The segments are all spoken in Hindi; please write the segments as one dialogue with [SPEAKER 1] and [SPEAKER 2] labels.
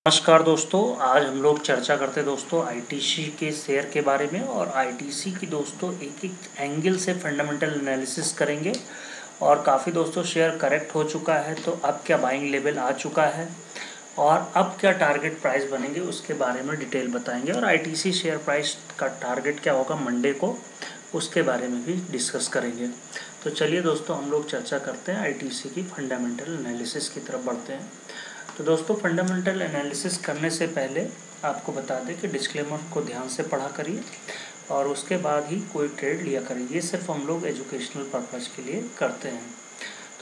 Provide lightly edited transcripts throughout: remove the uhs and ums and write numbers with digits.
[SPEAKER 1] नमस्कार दोस्तों, आज हम लोग चर्चा करते हैं दोस्तों आईटीसी के शेयर के बारे में। और आईटीसी की दोस्तों एक एक एंगल से फंडामेंटल एनालिसिस करेंगे। और काफ़ी दोस्तों शेयर करेक्ट हो चुका है, तो अब क्या बाइंग लेवल आ चुका है और अब क्या टारगेट प्राइस बनेंगे उसके बारे में डिटेल बताएंगे। और आईटीसी शेयर प्राइस का टारगेट क्या होगा मंडे को, उसके बारे में भी डिस्कस करेंगे। तो चलिए दोस्तों हम लोग चर्चा करते हैं आईटीसी की फंडामेंटल एनालिसिस की तरफ बढ़ते हैं। तो दोस्तों फंडामेंटल एनालिसिस करने से पहले आपको बता दें कि डिस्क्लेमर को ध्यान से पढ़ा करिए और उसके बाद ही कोई ट्रेड लिया करिए। ये सिर्फ हम लोग एजुकेशनल पर्पज़ के लिए करते हैं।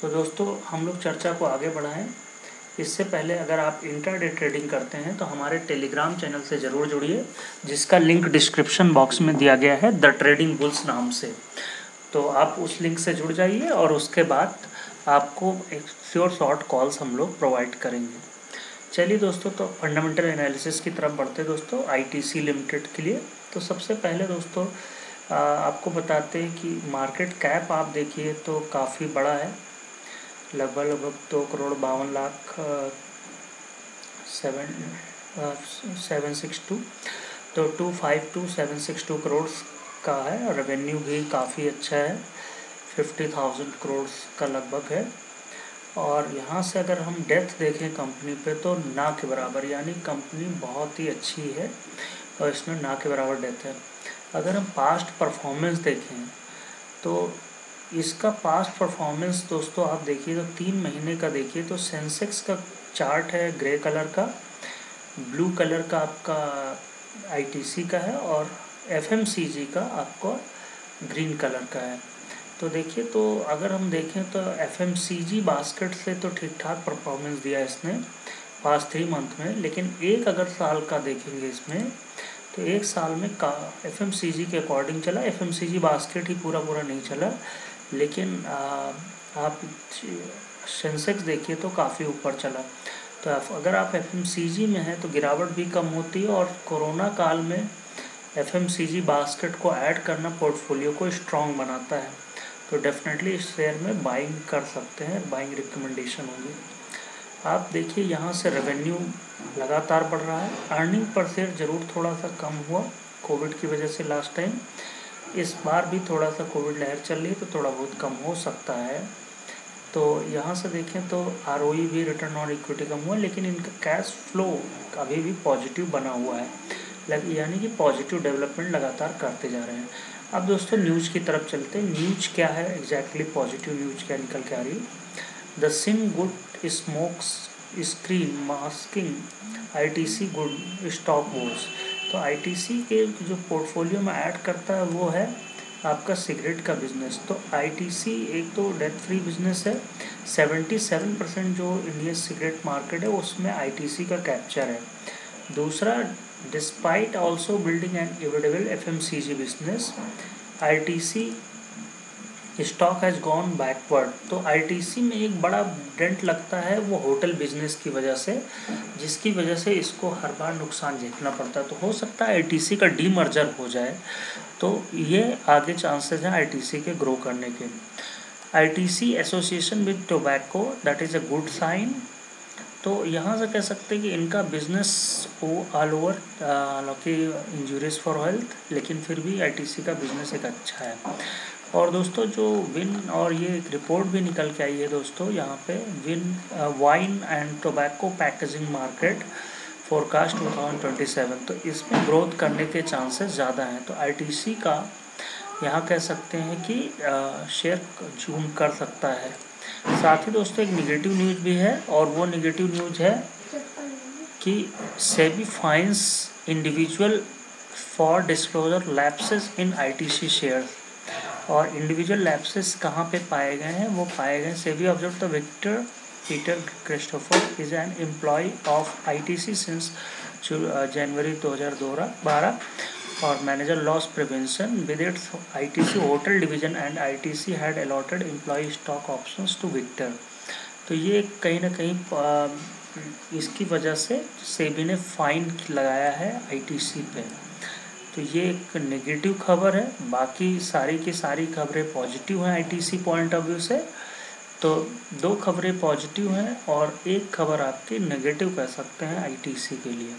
[SPEAKER 1] तो दोस्तों हम लोग चर्चा को आगे बढ़ाएं। इससे पहले अगर आप इंट्राडे ट्रेडिंग करते हैं तो हमारे टेलीग्राम चैनल से ज़रूर जुड़िए, जिसका लिंक डिस्क्रिप्शन बॉक्स में दिया गया है, द ट्रेडिंग बुल्स नाम से। तो आप उस लिंक से जुड़ जाइए और उसके बाद आपको एक श्योर शॉर्ट कॉल्स हम लोग प्रोवाइड करेंगे। चलिए दोस्तों, तो फंडामेंटल एनालिसिस की तरफ बढ़ते दोस्तों आईटीसी लिमिटेड के लिए। तो सबसे पहले दोस्तों आपको बताते हैं कि मार्केट कैप आप देखिए तो काफ़ी बड़ा है, लगभग 2,52,00,000 762 तो 252,762 करोड़ का है। और रेवेन्यू भी काफ़ी अच्छा है, 50,000 करोड़ का लगभग है। और यहाँ से अगर हम डेप्थ देखें कंपनी पे तो ना के बराबर, यानी कंपनी बहुत ही अच्छी है और इसमें ना के बराबर डेप्थ है। अगर हम पास्ट परफॉर्मेंस देखें तो इसका पास्ट परफॉर्मेंस दोस्तों आप देखिए तो 3 महीने का देखिए तो सेंसेक्स का चार्ट है ग्रे कलर का, ब्लू कलर का आपका आईटीसी का है और एफएमसीजी का आपको ग्रीन कलर का है। तो देखिए, तो अगर हम देखें तो एफएमसीजी बास्केट से तो ठीक ठाक परफॉर्मेंस दिया इसने पास्ट 3 मंथ में। लेकिन एक अगर साल का देखेंगे इसमें तो एक साल में का एफएमसीजी के अकॉर्डिंग चला, एफएमसीजी बास्केट ही पूरा नहीं चला। लेकिन आप सेंसेक्स देखिए तो काफ़ी ऊपर चला। तो अगर आप एफएमसीजी में हैं तो गिरावट भी कम होती है। और कोरोना काल में एफएमसीजी बास्केट को ऐड करना पोर्टफोलियो को स्ट्रॉन्ग बनाता है। तो डेफिनेटली इस शेयर में बाइंग कर सकते हैं, बाइंग रिकमेंडेशन होगी। आप देखिए यहाँ से रेवेन्यू लगातार बढ़ रहा है। अर्निंग पर शेयर ज़रूर थोड़ा सा कम हुआ कोविड की वजह से लास्ट टाइम, इस बार भी थोड़ा सा कोविड लहर चल रही है तो थोड़ा बहुत कम हो सकता है। तो यहाँ से देखें तो आरओई भी, रिटर्न ऑन इक्विटी कम हुआ, लेकिन इनका कैश फ्लो अभी भी पॉजिटिव बना हुआ है, यानी कि पॉजिटिव डेवलपमेंट लगातार करते जा रहे हैं। अब दोस्तों न्यूज़ की तरफ चलते हैं। न्यूज़ क्या है एग्जैक्टली, पॉजिटिव न्यूज़ क्या निकल के आ रही है। The SIM good smokes screen masking ITC good stock Wars. तो आईटीसी के जो पोर्टफोलियो में ऐड करता है वो है आपका सिगरेट का बिजनेस। तो आईटीसी एक तो डेट फ्री बिजनेस है, 77% जो इंडियन सिगरेट मार्केट है उसमें आईटीसी का कैप्चर है। दूसरा, despite also building an avoidable FMCG business, ITC stock has gone backward. तो आईटीसी में एक बड़ा डेंट लगता है वो होटल बिजनेस की वजह से, जिसकी वजह से इसको हर बार नुकसान झेलना पड़ता है। तो हो सकता है आईटीसी का डीमर्जर हो जाए, तो ये आगे चांसेस हैं आईटीसी के ग्रो करने के। ITC association with tobacco, that is a good sign. तो यहाँ से कह सकते हैं कि इनका बिजनेस ऑल ओवर, हालांकि इंजूरियस फॉर हेल्थ, लेकिन फिर भी आईटीसी का बिजनेस एक अच्छा है। और दोस्तों जो विन, और ये एक रिपोर्ट भी निकल के आई है दोस्तों यहाँ पे, win wine and tobacco packaging market forecast 2027, तो इसमें ग्रोथ करने के चांसेस ज़्यादा हैं। तो आईटीसी का यहाँ कह सकते हैं कि शेयर जूम कर सकता है। साथ ही दोस्तों एक निगेटिव न्यूज़ भी है, और वो निगेटिव न्यूज़ है कि SEBI fines individual for disclosure lapses in ITC shares. और इंडिविजुअल लैप्सेस कहाँ पे पाए गए हैं, वो पाए गए SEBI observe the Victor Peter Christopher is an employ of ITC since January 2012 और manager loss prevention with its ITC hotel division and ITC had allotted employ stock options to Victor. तो ये कहीं ना कहीं इसकी वजह से सेबी ने फाइन लगाया है आईटीसी पे। तो ये एक नेगेटिव खबर है, बाकी सारी की सारी खबरें पॉजिटिव हैं आईटीसी पॉइंट ऑफ व्यू से। तो 2 खबरें पॉजिटिव हैं और एक खबर आपकी नेगेटिव कह सकते हैं आईटीसी के लिए।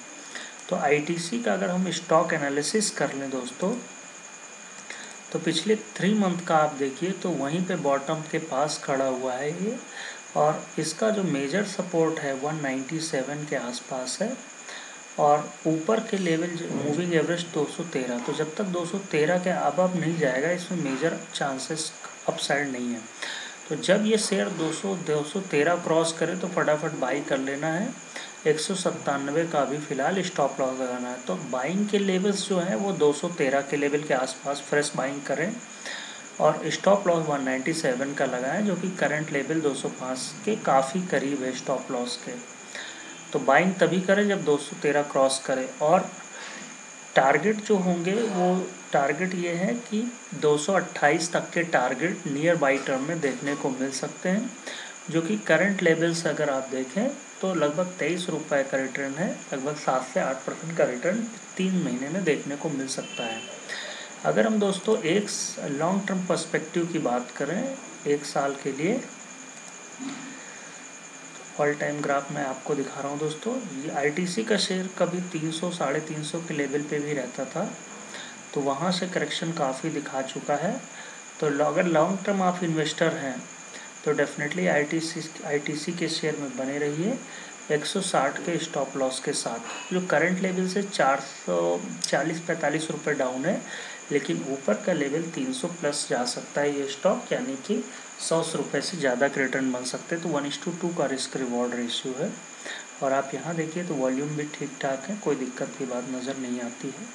[SPEAKER 1] तो आईटीसी का अगर हम स्टॉक एनालिसिस कर लें दोस्तों, तो पिछले 3 मंथ का आप देखिए तो वहीं पे बॉटम के पास खड़ा हुआ है ये, और इसका जो मेजर सपोर्ट है 197 के आसपास है, और ऊपर के लेवल मूविंग एवरेज 213। तो जब तक 213 के अब नहीं जाएगा, इसमें मेजर चांसेस अपसाइड नहीं है। तो जब ये शेयर 213 क्रॉस करे तो फटाफट बाई कर लेना है। 197 का भी फिलहाल स्टॉप लॉस लगाना है। तो बाइंग के लेवल्स जो हैं वो 213 के लेवल के आसपास फ्रेश बाइंग करें, और स्टॉप लॉस 197 का लगाएं, जो कि करंट लेवल 205 के काफ़ी करीब है स्टॉप लॉस के। तो बाइंग तभी करें जब 213 क्रॉस करे, और टारगेट जो होंगे वो टारगेट ये है कि 228 तक के टारगेट नियर बाई टर्म में देखने को मिल सकते हैं, जो कि करंट लेवल से अगर आप देखें तो लगभग 23 रुपये का रिटर्न है। लगभग 7 से 8% का रिटर्न 3 महीने में देखने को मिल सकता है। अगर हम दोस्तों एक लॉन्ग टर्म पर्सपेक्टिव की बात करें, 1 साल के लिए ऑल टाइम ग्राफ मैं आपको दिखा रहा हूँ दोस्तों। ये आईटीसी का शेयर कभी 300 350 के लेवल पे भी रहता था, तो वहाँ से करेक्शन काफ़ी दिखा चुका है। तो अगर लॉन्ग टर्म आप इन्वेस्टर हैं तो डेफिनेटली आईटीसी के शेयर में बने रहिए 160 के स्टॉप लॉस के साथ, जो करंट लेवल से 440-45 रुपये डाउन है, लेकिन ऊपर का लेवल 300 प्लस जा सकता है ये स्टॉक, यानी कि 100 रुपये से ज़्यादा के रिटर्न बन सकते हैं। तो 1:2 का रिस्क रिवॉर्ड रेशियो है। और आप यहाँ देखिए तो वॉल्यूम भी ठीक ठाक है, कोई दिक्कत की बात नज़र नहीं आती है।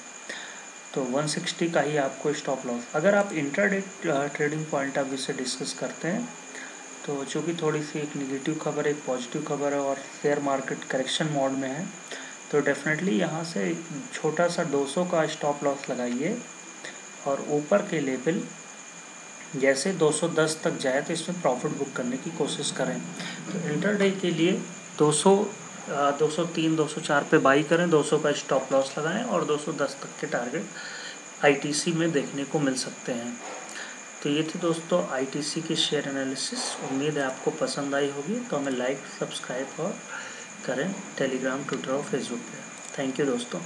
[SPEAKER 1] तो 160 का ही आपको स्टॉप लॉस। अगर आप intraday trading point of view से डिस्कस करते हैं, तो चूँकि थोड़ी सी एक निगेटिव खबर एक पॉजिटिव खबर है और शेयर मार्केट करेक्शन मोड में है, तो डेफिनेटली यहाँ से छोटा सा 200 का स्टॉप लॉस लगाइए, और ऊपर के लेवल जैसे 210 तक जाए तो इसमें प्रॉफिट बुक करने की कोशिश करें। तो इंटरडे के लिए 200, 203, 204 पे बाई करें, 200 का स्टॉप लॉस लगाएं, और 210 तक के टारगेट आईटीसी में देखने को मिल सकते हैं। तो ये थी दोस्तों आईटीसी की शेयर एनालिसिस। उम्मीद है आपको पसंद आई होगी। तो हमें लाइक, सब्सक्राइब और करें टेलीग्राम, ट्विटर और फेसबुक पे। थैंक यू दोस्तों।